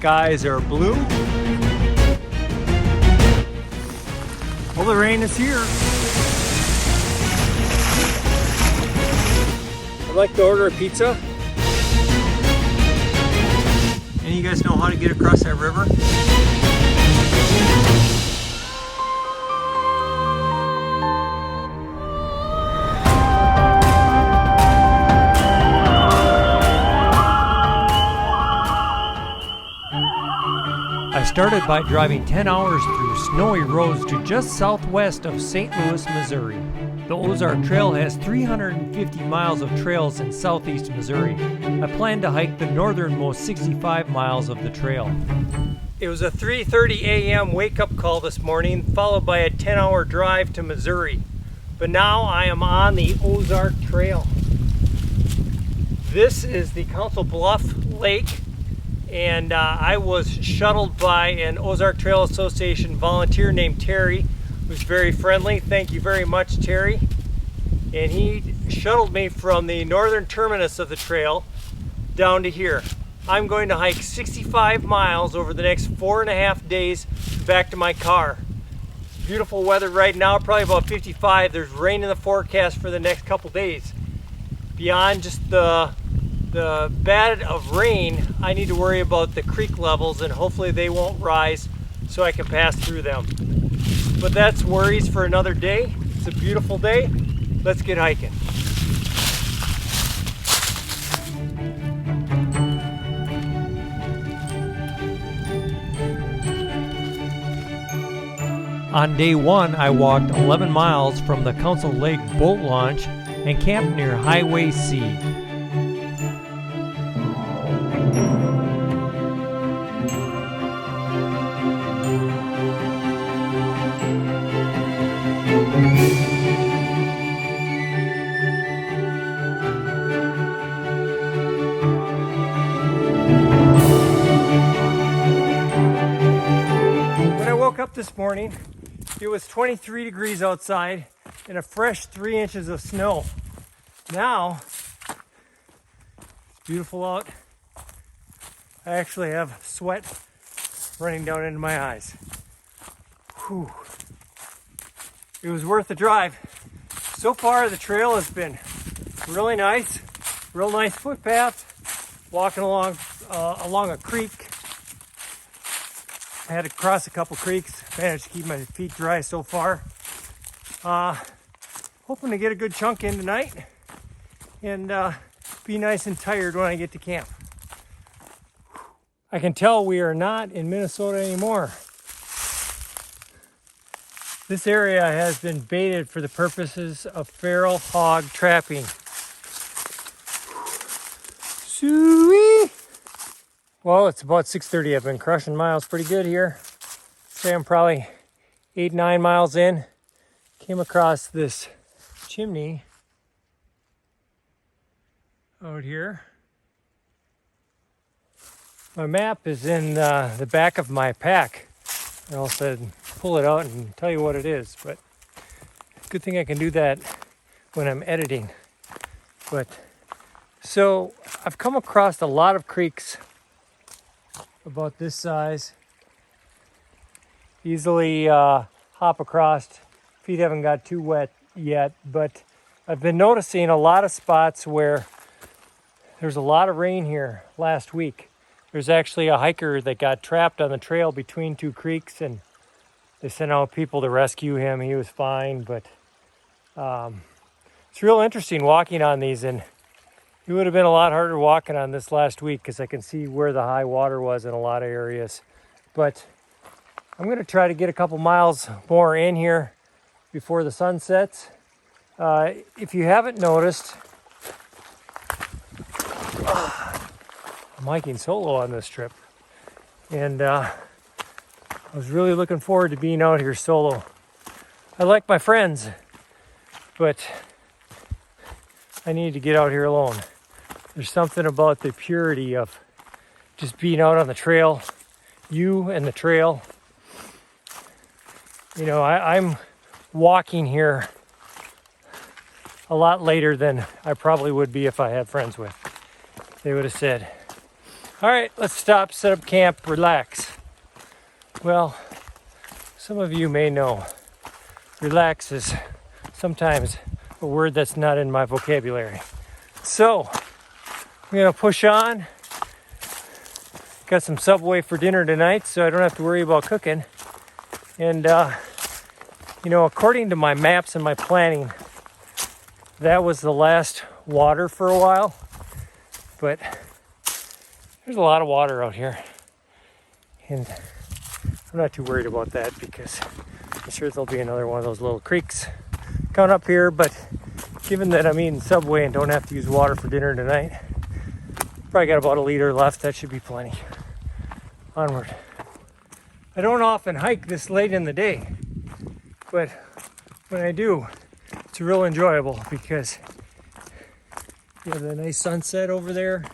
skies are blue. Well, the rain is here. I'd like to order a pizza. And you guys know how to get across that river? I started by driving 10 hours through snowy roads to just southwest of St. Louis, Missouri. The Ozark Trail has 350 miles of trails in southeast Missouri. I plan to hike the northernmost 65 miles of the trail. It was a 3:30 a.m. wake-up call this morning, followed by a 10-hour drive to Missouri. But now I am on the Ozark Trail. This is the Council Bluff Lake, and I was shuttled by an Ozark Trail Association volunteer named Terry, who's very friendly. Thank you very much, Terry. And he shuttled me from the northern terminus of the trail down to here. I'm going to hike 65 miles over the next 4.5 days back to my car. Beautiful weather right now, probably about 55. There's rain in the forecast for the next couple days. Beyond just the bed of rain, I need to worry about the creek levels, and hopefully they won't rise so I can pass through them. But that's worries for another day. It's a beautiful day. Let's get hiking. On day one, I walked 11 miles from the Council Lake boat launch and camped near Highway C. When I woke up this morning, it was 23 degrees outside and a fresh 3 inches of snow. Now, it's beautiful out. I actually have sweat running down into my eyes. Whew. It was worth the drive. So far, the trail has been really nice. Real nice footpath. Walking along a creek. I had to cross a couple creeks. Managed to keep my feet dry so far. Hoping to get a good chunk in tonight and be nice and tired when I get to camp. I can tell we are not in Minnesota anymore. This area has been baited for the purposes of feral hog trapping. Sweet. Well, it's about 6:30. I've been crushing miles pretty good here. Say I'm probably 8-9 miles in. Came across this chimney out here. My map is in the back of my pack. I also pull it out and tell you what it is, but good thing I can do that when I'm editing. But so I've come across a lot of creeks about this size. Easily hop across. Feet haven't got too wet yet, but I've been noticing a lot of spots where there's a lot of rain here last week. There's actually a hiker that got trapped on the trail between two creeks, and they sent out people to rescue him. He was fine, but it's real interesting walking on these, and it would have been a lot harder walking on this last week because I can see where the high water was in a lot of areas. But I'm going to try to get a couple miles more in here before the sun sets. If you haven't noticed, I'm hiking solo on this trip, and I was really looking forward to being out here solo. I like my friends, but I need to get out here alone. There's something about the purity of just being out on the trail, you and the trail. You know, I'm walking here a lot later than I probably would be if I had friends with. They would have said, All right, let's stop, set up camp, relax. Well, some of you may know relax is sometimes a word that's not in my vocabulary. So, I'm gonna push on. Got some Subway for dinner tonight, so I don't have to worry about cooking. And, you know, according to my maps and my planning, that was the last water for a while. But there's a lot of water out here. And I'm not too worried about that because I'm sure there'll be another one of those little creeks coming up here. But given that I'm eating Subway and don't have to use water for dinner tonight, probably got about a liter left. That should be plenty. Onward. I don't often hike this late in the day, but when I do, it's real enjoyable because you have the nice sunset over there.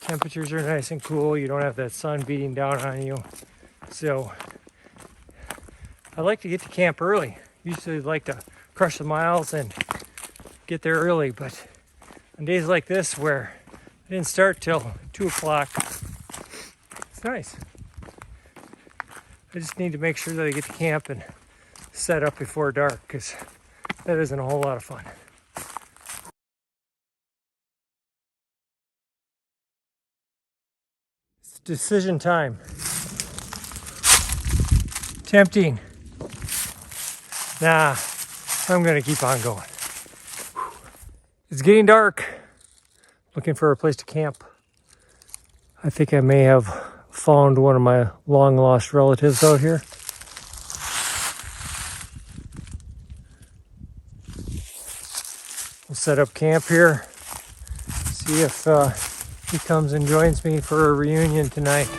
Temperatures are nice and cool. You don't have that sun beating down on you. So I like to get to camp early. Usually like to crush the miles and get there early, but on days like this where I didn't start till 2 o'clock, it's nice. I just need to make sure that I get to camp and set up before dark because that isn't a whole lot of fun. It's decision time. Tempting. Nah, I'm gonna keep on going. It's getting dark. Looking for a place to camp. I think I may have found one of my long lost relatives out here. We'll set up camp here. See if he comes and joins me for a reunion tonight.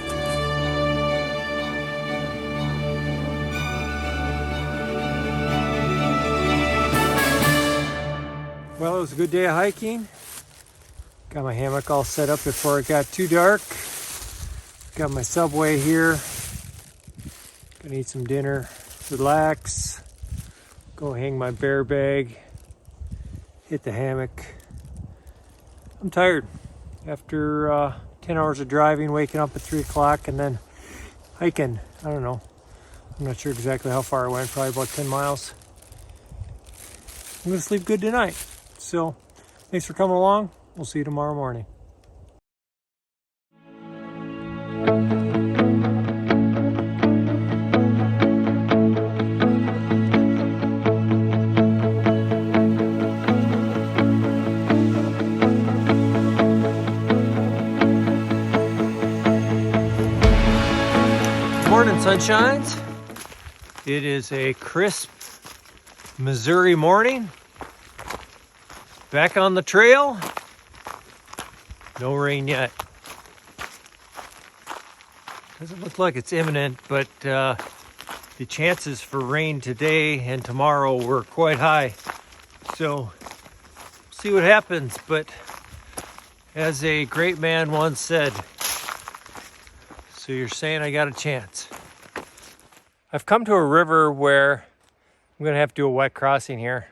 Well, it was a good day of hiking. Got my hammock all set up before it got too dark. Got my Subway here. Gonna eat some dinner, relax, go hang my bear bag, hit the hammock. I'm tired after 10 hours of driving, waking up at 3 o'clock and then hiking. I don't know. I'm not sure exactly how far I went, probably about 10 miles. I'm gonna sleep good tonight. So thanks for coming along. We'll see you tomorrow morning. Morning, sunshines. It is a crisp Missouri morning. Back on the trail. No rain yet. Doesn't look like it's imminent, but the chances for rain today and tomorrow were quite high. So, see what happens. But as a great man once said, so you're saying I got a chance. I've come to a river where I'm gonna have to do a wet crossing here.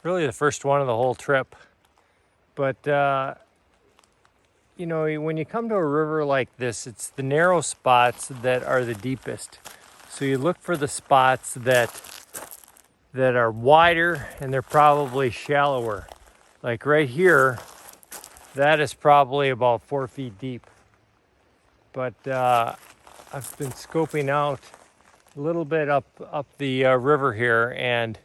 Really the first one of the whole trip. But you know, when you come to a river like this, it's the narrow spots that are the deepest. So you look for the spots that are wider and they're probably shallower. Like right here, that is probably about 4 feet deep. But I've been scoping out a little bit up the river here, and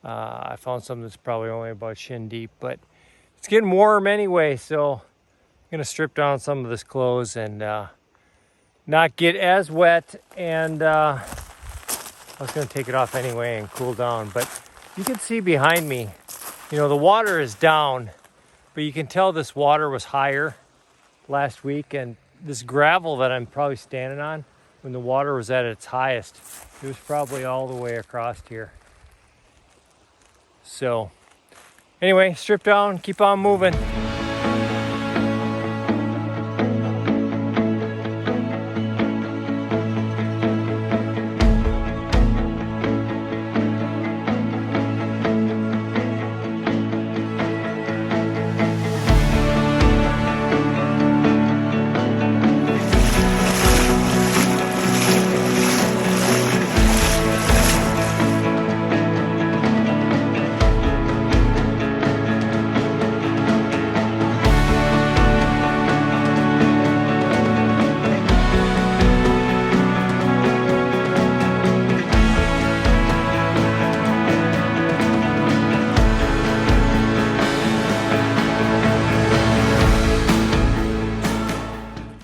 I found something that's probably only about shin deep. But it's getting warm anyway, so I'm gonna strip down some of this clothes and not get as wet. And I was gonna take it off anyway and cool down. But you can see behind me, you know, the water is down, but you can tell this water was higher last week, and this gravel that I'm probably standing on, when the water was at its highest, it was probably all the way across here. So anyway, strip down, keep on moving.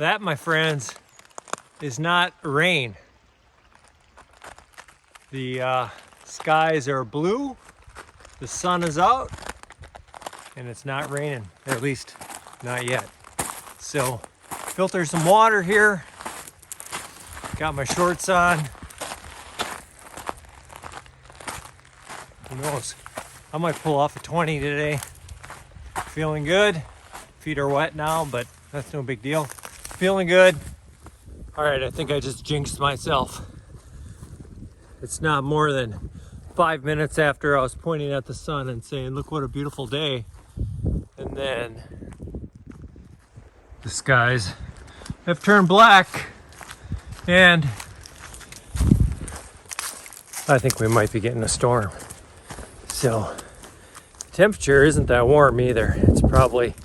That, my friends, is not rain. The skies are blue, the sun is out, and it's not raining, at least not yet. So, filter some water here. Got my shorts on. Who knows? I might pull off a 20 today. Feeling good. Feet are wet now, but that's no big deal. Feeling good. All right, I think I just jinxed myself. It's not more than 5 minutes after I was pointing at the sun and saying, look what a beautiful day. And then the skies have turned black, and I think we might be getting a storm. So temperature isn't that warm either. It's probably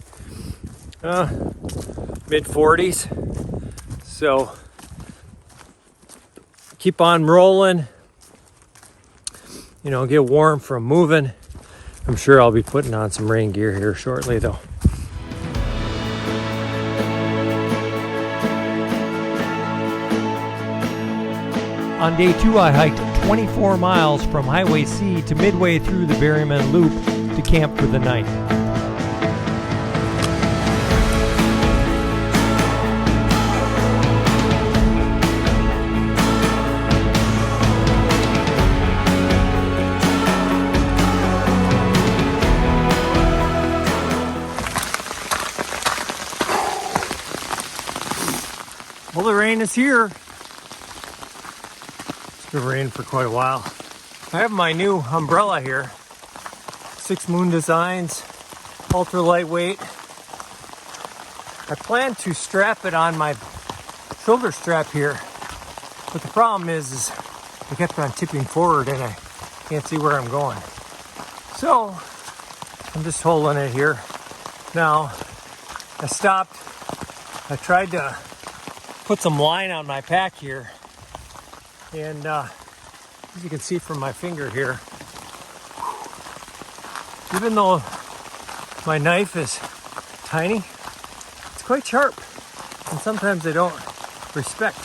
mid 40s. So keep on rolling. You know, get warm from moving. I'm sure I'll be putting on some rain gear here shortly though. On day 2, I hiked 24 miles from Highway C to midway through the Berryman Loop to camp for the night. Well, the rain is here. It's been raining for quite a while. I have my new umbrella here. 6 Moon Designs, ultra lightweight. I plan to strap it on my shoulder strap here, but the problem is I kept on tipping forward and I can't see where I'm going. So I'm just holding it here. Now, I stopped. I tried to put some line on my pack here, and as you can see from my finger here, even though my knife is tiny, it's quite sharp, and sometimes I don't respect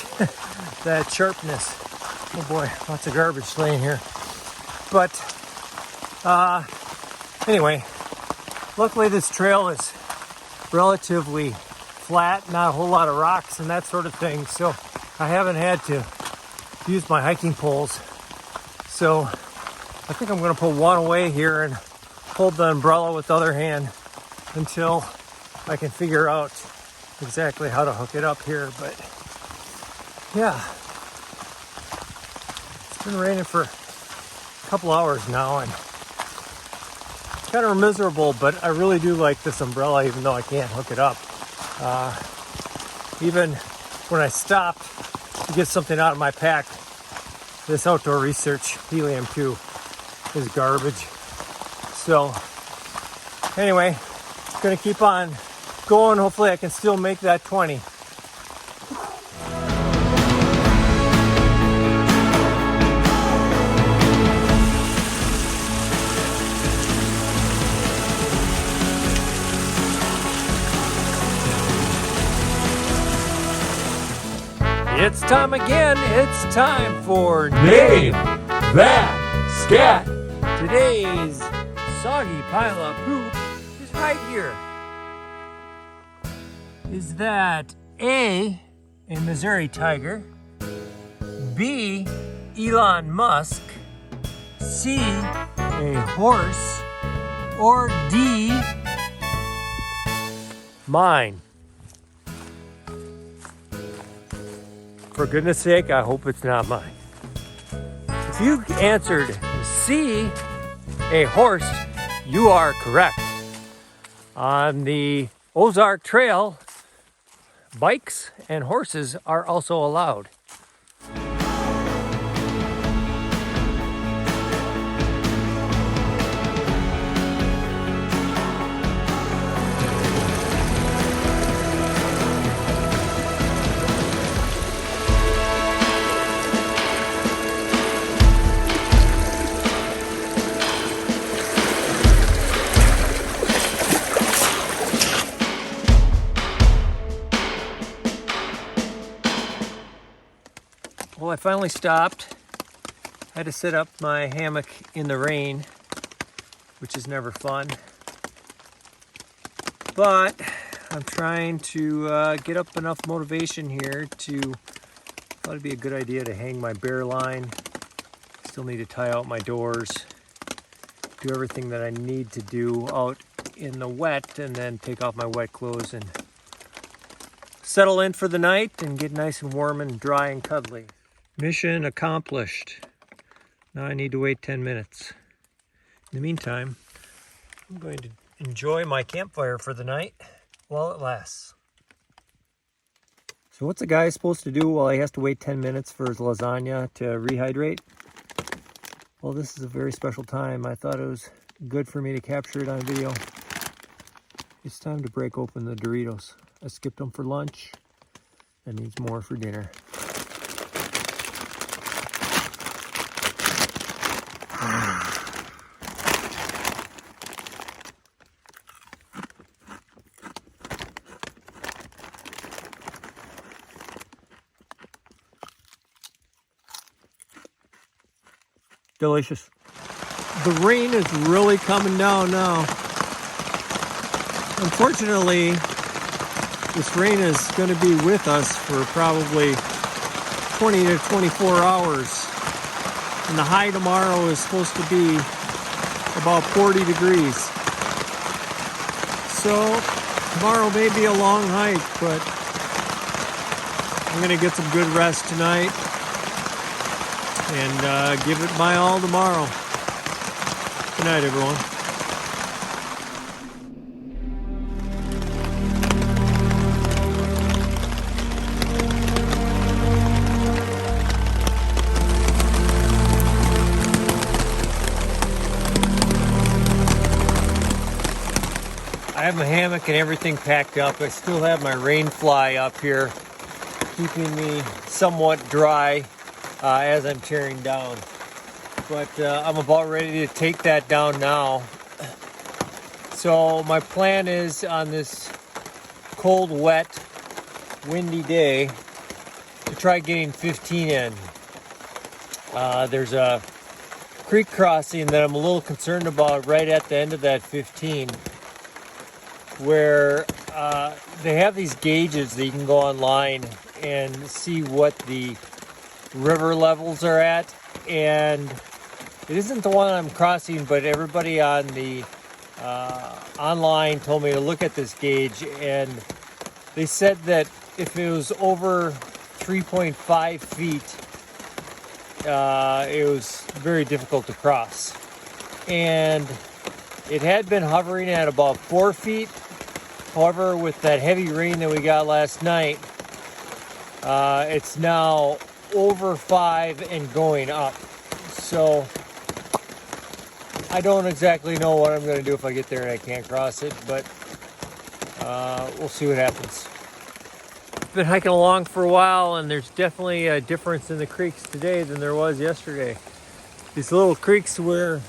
that sharpness. Oh boy, lots of garbage laying here. But anyway, luckily this trail is relatively flat, not a whole lot of rocks and that sort of thing, so I haven't had to use my hiking poles. So I think I'm going to put one away here and hold the umbrella with the other hand until I can figure out exactly how to hook it up here. But yeah, it's been raining for a couple hours now and it's kind of miserable, but I really do like this umbrella even though I can't hook it up. Even when I stopped to get something out of my pack, this Outdoor Research Helium 2 is garbage. So anyway, gonna keep on going. Hopefully I can still make that 20. It's time again. It's time for Name That Scat. Today's soggy pile of poop is right here. Is that A, Missouri tiger, B, Elon Musk, C, a horse, or D, mine? For goodness sake, I hope it's not mine. If you answered C, a horse, you are correct. On the Ozark Trail, bikes and horses are also allowed. Well, I finally stopped. I had to set up my hammock in the rain, which is never fun. But I'm trying to get up enough motivation here to, thought it'd be a good idea to hang my bear line. Still need to tie out my doors, do everything that I need to do out in the wet, and then take off my wet clothes and settle in for the night and get nice and warm and dry and cuddly. Mission accomplished. Now I need to wait 10 minutes. In the meantime, I'm going to enjoy my campfire for the night while it lasts. So what's a guy supposed to do while he has to wait 10 minutes for his lasagna to rehydrate? Well, this is a very special time. I thought it was good for me to capture it on video. It's time to break open the Doritos. I skipped them for lunch. That means more for dinner. Delicious. The rain is really coming down now. Unfortunately, this rain is going to be with us for probably 20 to 24 hours. And the high tomorrow is supposed to be about 40 degrees. So tomorrow may be a long hike, but I'm going to get some good rest tonight and give it my all tomorrow. Good night, everyone. I have my hammock and everything packed up. I still have my rain fly up here, keeping me somewhat dry as I'm tearing down. But I'm about ready to take that down now. So my plan is on this cold, wet, windy day to try getting 15 in. There's a creek crossing that I'm a little concerned about right at the end of that 15, where they have these gauges that you can go online and see what the river levels are at. And it isn't the one I'm crossing, but everybody on the online told me to look at this gauge, and they said that if it was over 3.5 feet, it was very difficult to cross. And it had been hovering at about 4 feet. However, with that heavy rain that we got last night, it's now over 5 and going up. So I don't exactly know what I'm going to do if I get there and I can't cross it, but we'll see what happens. I've been hiking along for a while, and there's definitely a difference in the creeks today than there was yesterday. These little creeks where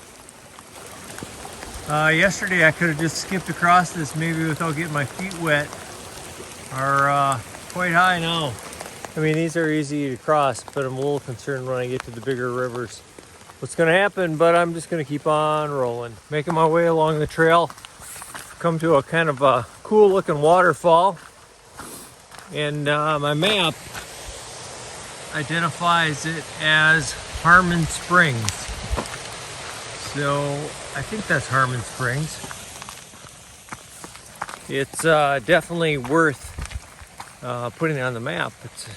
yesterday I could have just skipped across this maybe without getting my feet wet are quite high now. I mean, these are easy to cross, but I'm a little concerned when I get to the bigger rivers what's going to happen, but I'm just going to keep on rolling. Making my way along the trail, come to a kind of a cool looking waterfall, and my map identifies it as Harmon Springs. So I think that's Harmon Springs. It's definitely worth putting it on the map. It's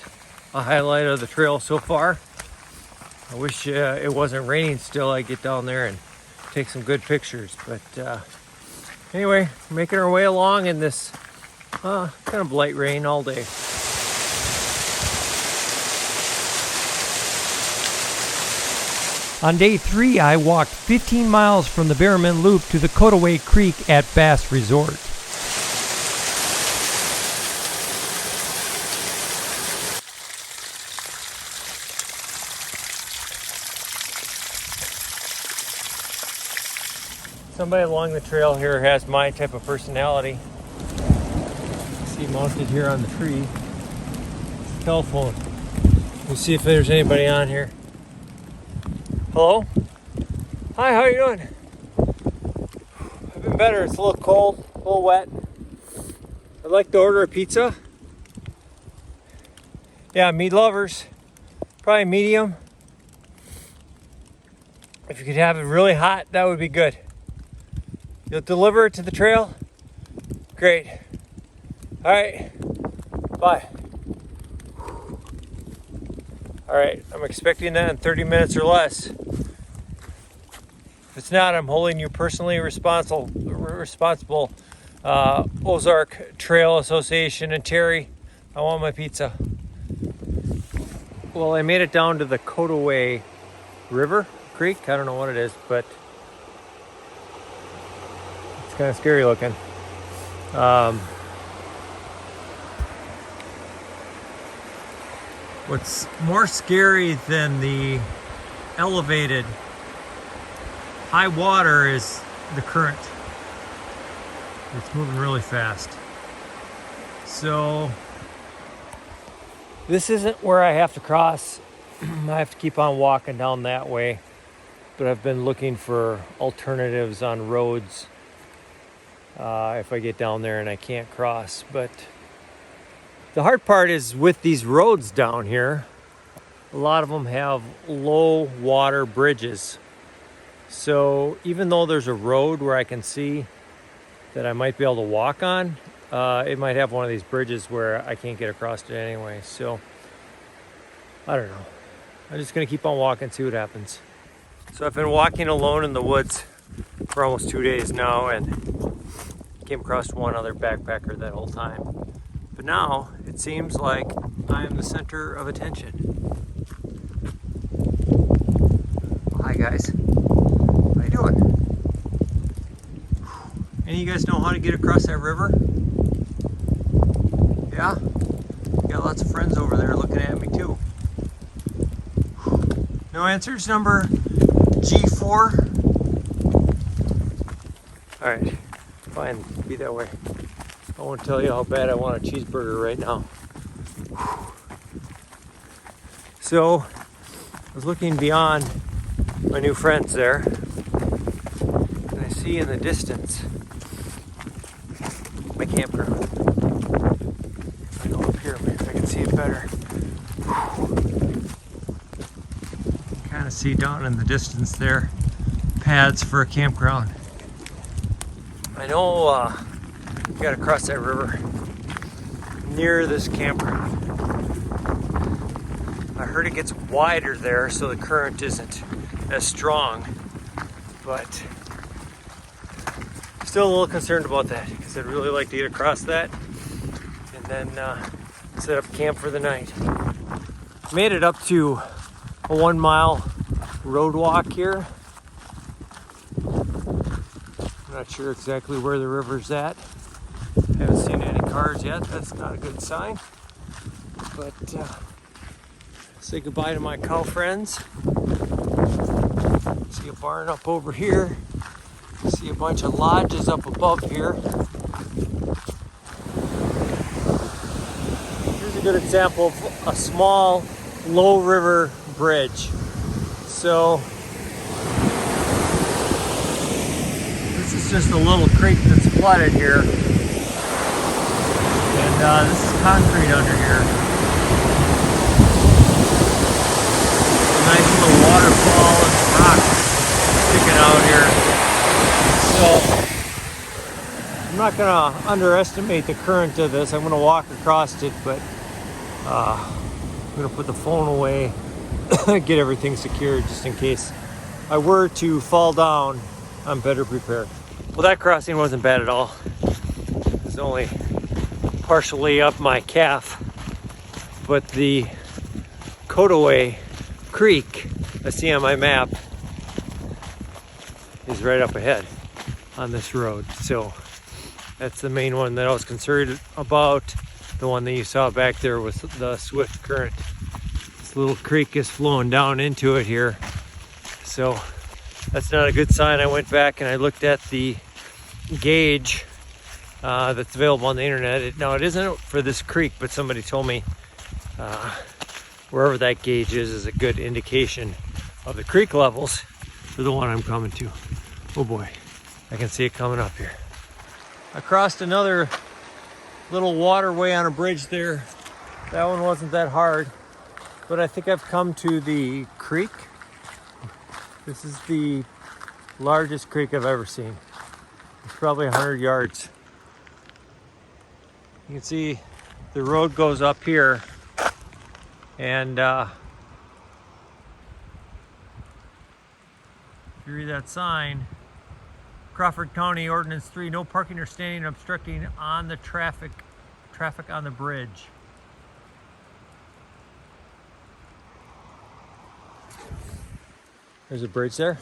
a highlight of the trail so far. I wish it wasn't raining still. I get down there and take some good pictures. But anyway, making our way along in this kind of light rain all day. On day 3, I walked 15 miles from the Bearman Loop to the Courtios Creek at Bass Resort. Somebody along the trail here has my type of personality. You see mounted here on the tree. Telephone. We'll see if there's anybody on here. Hello? Hi, how you doing? I've been better. It's a little cold, a little wet. I'd like to order a pizza. Yeah, meat lovers. Probably medium. If you could have it really hot, that would be good. You'll deliver it to the trail? Great. All right. Bye. All right, I'm expecting that in 30 minutes or less. If it's not, I'm holding you personally responsible. Ozark Trail Association and Terry, I want my pizza. Well, I made it down to the Courtios Creek. I don't know what it is, but it's kind of scary looking. What's more scary than the elevated high water is the current. It's moving really fast. So this isn't where I have to cross. I have to keep on walking down that way. But I've been looking for alternatives on roads if I get down there and I can't cross. But the hard part is with these roads down here, a lot of them have low water bridges. So even though there's a road where I can see that I might be able to walk on, it might have one of these bridges where I can't get across it anyway. So I don't know. I'm just gonna keep on walking, see what happens. So I've been walking alone in the woods for almost 2 days now and came across one other backpacker that whole time. But now it seems like I am the center of attention. Hi guys, how you doing? Any of you guys know how to get across that river? Yeah? Got lots of friends over there looking at me too. No answers? Number G4? Alright, fine, be that way. I won't tell you how bad I want a cheeseburger right now. So, I was looking beyond my new friends there, and I see in the distance my campground. I go up here, maybe I can see it better. Kind of see down in the distance there, pads for a campground. I know you gotta cross that river near this campground. I heard it gets wider there, so the current isn't as strong, but still a little concerned about that because I'd really like to get across that and then set up camp for the night. Made it up to a 1 mile road walk here. I'm not sure exactly where the river's at. Haven't seen any cars yet. That's not a good sign. But say goodbye to my cow friends. See a barn up over here. See a bunch of lodges up above here. Here's a good example of a small, low river bridge. So this is just a little creek that's flooded here. And this is concrete under here. A nice little waterfall and rocks sticking out here. So I'm not gonna underestimate the current of this. I'm gonna walk across it, but I'm gonna put the phone away, get everything secured just in case I were to fall down. I'm better prepared. Well, that crossing wasn't bad at all. It was only partially up my calf, but the Courtios Creek I see on my map is right up ahead on this road. So that's the main one that I was concerned about. The one that you saw back there was the swift current. This little creek is flowing down into it here. So that's not a good sign. I went back and I looked at the gauge that's available on the internet. Now it isn't for this creek, but somebody told me wherever that gauge is a good indication of the creek levels for the one I'm coming to. Oh boy, I can see it coming up here. I crossed another little waterway on a bridge there. That one wasn't that hard, but I think I've come to the creek. This is the largest creek I've ever seen. It's probably 100 yards. You can see the road goes up here, and if you read that sign, Crawford County Ordinance 3, no parking or standing obstructing on the traffic on the bridge. There's a bridge there.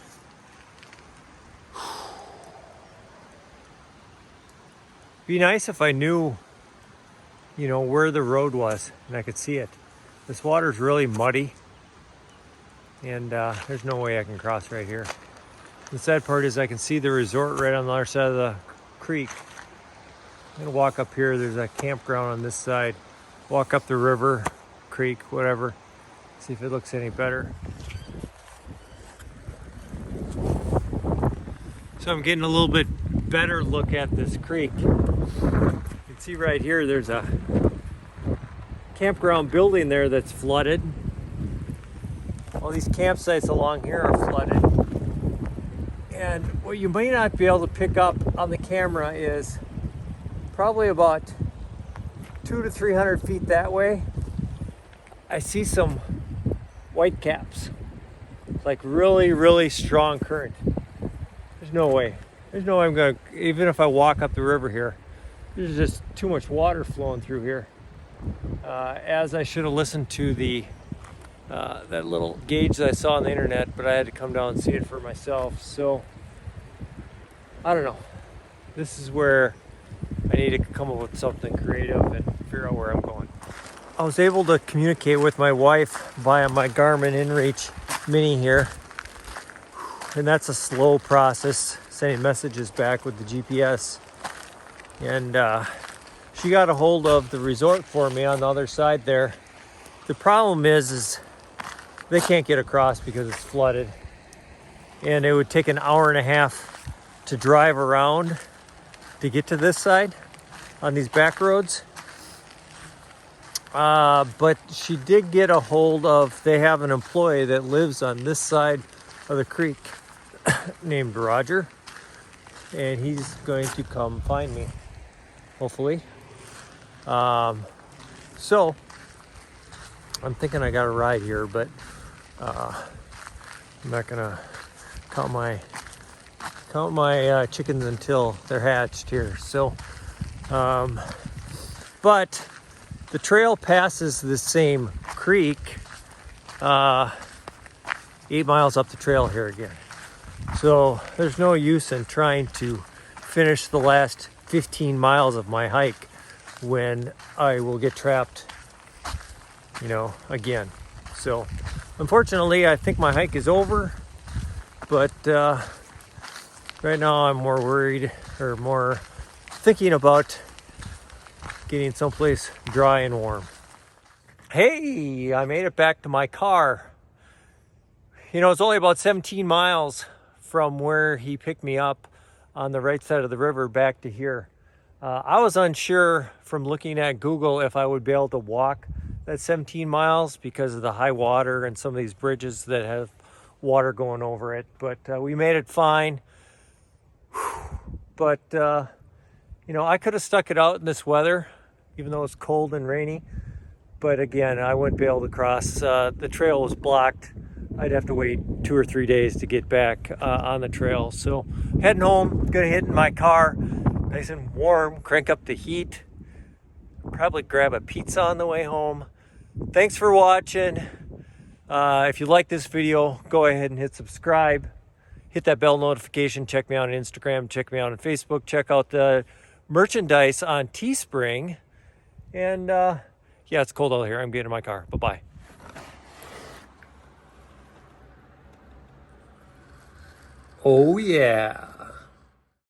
Be nice if I knew, you know, where the road was and I could see it. This water's really muddy, and there's no way I can cross right here. The sad part is I can see the resort right on the other side of the creek. I'm gonna walk up here. There's a campground on this side. Walk up the river, creek, whatever. See if it looks any better. So I'm getting a little bit better look at this creek. You can see right here there's a campground building there that's flooded. All these campsites along here are flooded. And what you may not be able to pick up on the camera is probably about 200 to 300 feet that way, I see some white caps. Like really, really strong current. There's no way I'm gonna, even if I walk up the river here, there's just too much water flowing through here. As I should have listened to the that little gauge that I saw on the internet, but I had to come down and see it for myself. So I don't know. This is where I need to come up with something creative and figure out where I'm going. I was able to communicate with my wife via my Garmin InReach Mini here. And that's a slow process, sending messages back with the GPS. And she got a hold of the resort for me on the other side there. The problem is they can't get across because it's flooded. And it would take an hour and a half to drive around to get to this side on these back roads. But she did get a hold of, they have an employee that lives on this side of the creek named Roger, and he's going to come find me, hopefully. So I'm thinking I got a ride here, but I'm not gonna count my chickens until they're hatched here. So but the trail passes the same creek 8 miles up the trail here again. So there's no use in trying to finish the last 15 miles of my hike when I will get trapped, you know, again. So unfortunately, I think my hike is over, but right now I'm more worried, or more thinking about getting someplace dry and warm. Hey, I made it back to my car. You know, it's only about 17 miles from where he picked me up on the right side of the river back to here. I was unsure from looking at Google if I would be able to walk that 17 miles because of the high water and some of these bridges that have water going over it. But we made it fine. But, you know, I could have stuck it out in this weather, even though it's cold and rainy. But again, I wouldn't be able to cross. The trail was blocked. I'd have to wait 2 or 3 days to get back on the trail. So heading home, gonna hit in my car, nice and warm, crank up the heat, probably grab a pizza on the way home. Thanks for watching. If you like this video, go ahead and hit subscribe. Hit that bell notification. Check me out on Instagram. Check me out on Facebook. Check out the merchandise on Teespring. And yeah, it's cold out here. I'm getting in my car. Bye-bye. Oh, yeah.